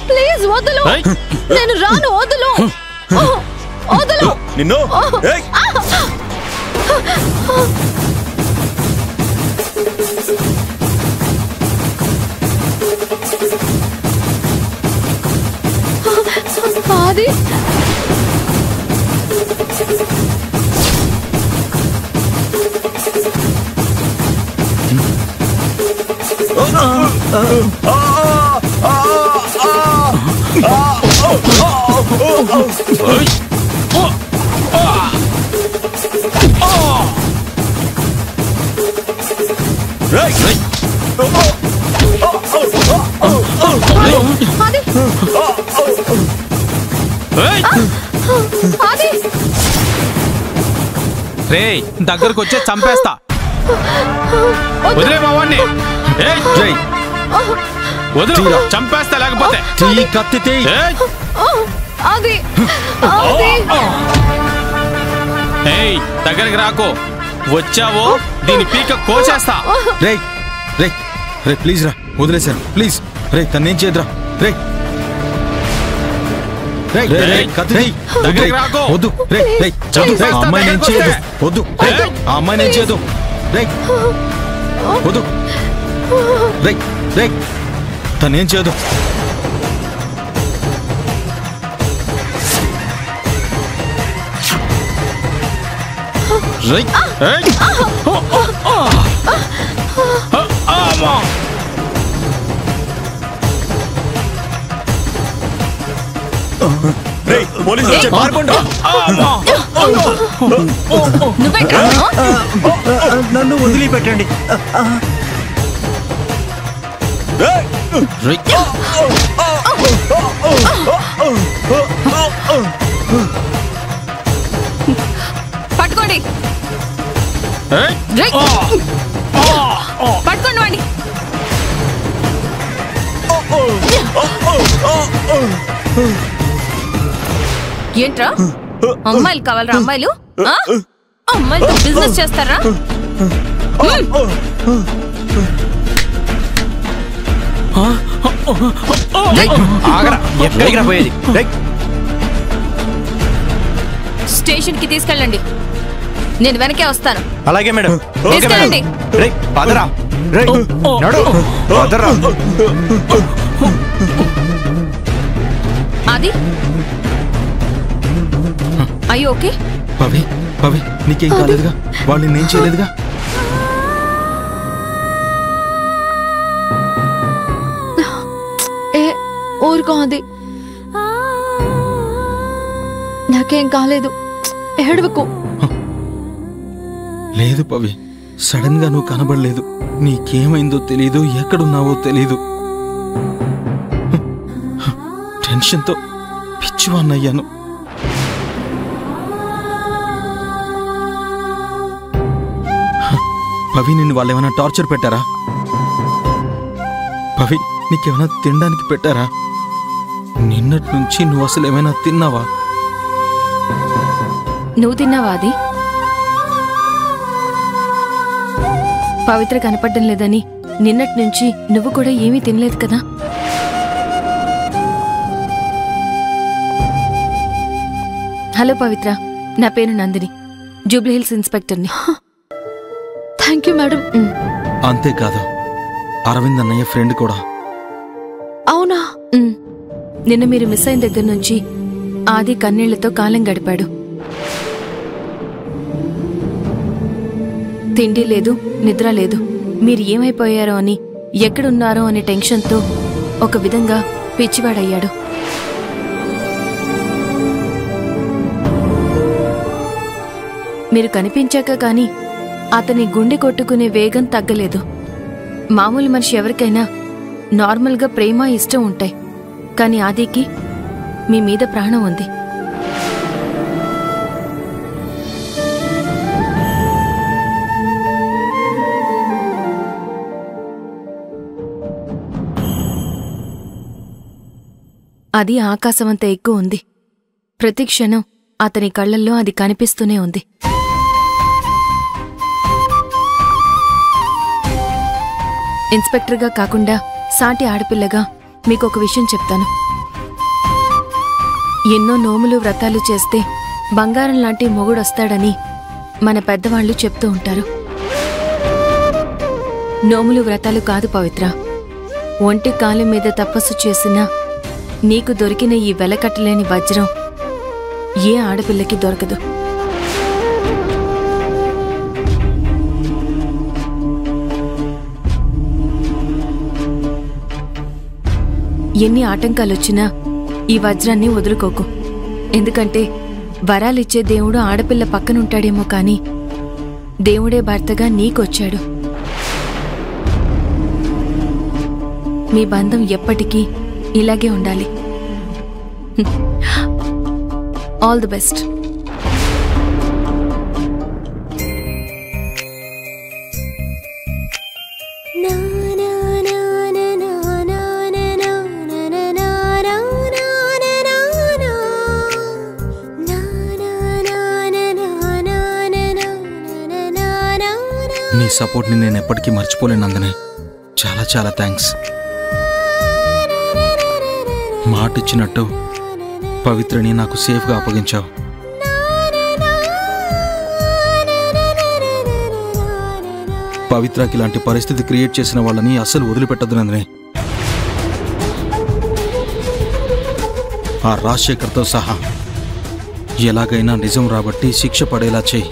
Please వదలు, నేను రాను, వదలు వదలు నిన్ను. ఆది రే దగ్గరకు వచ్చే చంపేస్తా. వదిలే మావాణ్ణి, వదిలే చంపేస్తా లేకపోతే. దగ్గరికి రాకు, వచ్చావో దీని పీక కోసేస్తా. రే రే రే ప్లీజ్ రా, వదిలేసారు ప్లీజ్. రే తన్నేం చేయదురా. రే వద్దు, అమ్మాయి నేను చేయదు, వద్దు అమ్మాయి నేను చేయదు. రే వద్దు, రే రే తనేం చేయదు. నన్ను వదిలిపెట్టండి. పట్టుకోండి, పట్టుకోండి వాడి. ఏంట్రా అమ్మాయిలు కావాలరా? అమ్మాయిలు అమ్మాయిలతో బిజినెస్ చేస్తారా? స్టేషన్ కి తీసుకెళ్ళండి, నేను వెనకే వస్తాను. అలాగే మేడం. తీసుకెళ్ళండి. అది అయ్యో ఓకే. పవి పవి నీకేం కాలేదుగా, వాళ్ళు నేను చేయలేదుగా. ఊరుకో అది, నాకేం కాలేదు, ఏడవకు. లేదు పవి, సడన్ గా నువ్వు కనబడలేదు, నీకేమైందో తెలీదు, ఎక్కడున్నావో తెలీదు. టెన్షన్తో పిచ్చివాన్నయ్యాను. పవి నిన్ను వాళ్ళు ఏమైనా టార్చర్ పెట్టారా? పవి నీకేమైనా తినడానికి పెట్టారా? నిన్నటి నుంచి నువ్వు అసలు ఏమైనా తిన్నావా? నువ్వు తిన్నావా? అది పవిత్ర కనపడడం లేదని నిన్నటి నుంచి నువ్వు కూడా ఏమీ తినలేదు కదా? హలో పవిత్ర, నా పేరు నందిని, జూబ్లీహిల్స్ ఇన్స్పెక్టర్ని. Thank you madam. అంతేకాదు, అరవింద్ అన్నయ్య ఫ్రెండ్ కూడా. అవునా? నిన్న మీరు మిస్ అయిన దగ్గర నుంచి ఆది కన్నీళ్లతో కాలం గడిపాడు. తిండి లేదు, నిద్ర లేదు. మీరు ఏమైపోయారో అని, ఎక్కడున్నారో అనే టెన్షన్తో ఒక విధంగా పిచ్చివాడయ్యాడు. మీరు కనిపించాక కాని అతని గుండె కొట్టుకునే వేగం తగ్గలేదు. మామూలు మనిషి ఎవరికైనా నార్మల్గా ప్రేమ, ఇష్టం ఉంటాయి, కానీ ఆదికి మీ మీద ప్రాణం ఉంది. అది ఆకాశమంత ఎక్కువ ఉంది. ప్రతి క్షణం అతని కళ్ళల్లో అది కనిపిస్తూనే ఉంది. ఇన్స్పెక్టర్గా కాకుండా సాటి ఆడపిల్లగా మీకొక విషయం చెప్తాను. ఎన్నో నోములు వ్రతాలు చేస్తే బంగారం లాంటి మొగుడొస్తాడని మన పెద్దవాళ్లు చెప్తూ ఉంటారు. నోములు వ్రతాలు కాదు పవిత్ర, ఒంటి కాలం మీద తపస్సు చేసినా నీకు దొరికిన ఈ వెలకట్టలేని వజ్రం ఏ ఆడపిల్లకి దొరకదు. ఎన్ని ఆటంకాలొచ్చినా ఈ వజ్రాన్ని వదులుకోకు. ఎందుకంటే వరాలిచ్చే దేవుడు ఆడపిల్ల పక్కనుంటాడేమో కాని దేవుడే భర్తగా నీకొచ్చాడు. మీ బంధం ఎప్పటికీ ఇలాగే ఉండాలి. All the best. నీ సపోర్ట్ని నేను ఎప్పటికీ మర్చిపోలేను నందిని. చాలా చాలా థ్యాంక్స్. మాటిచ్చినట్టు పవిత్రని నాకు సేఫ్గా అప్పగించావు. పవిత్రకి ఇలాంటి పరిస్థితి క్రియేట్ చేసిన వాళ్ళని అస్సలు వదిలిపెట్టద్దు నందిని. ఆ రాజశేఖర్తో సహా ఎలాగైనా నిజం రాబట్టి శిక్ష పడేలా చేయి.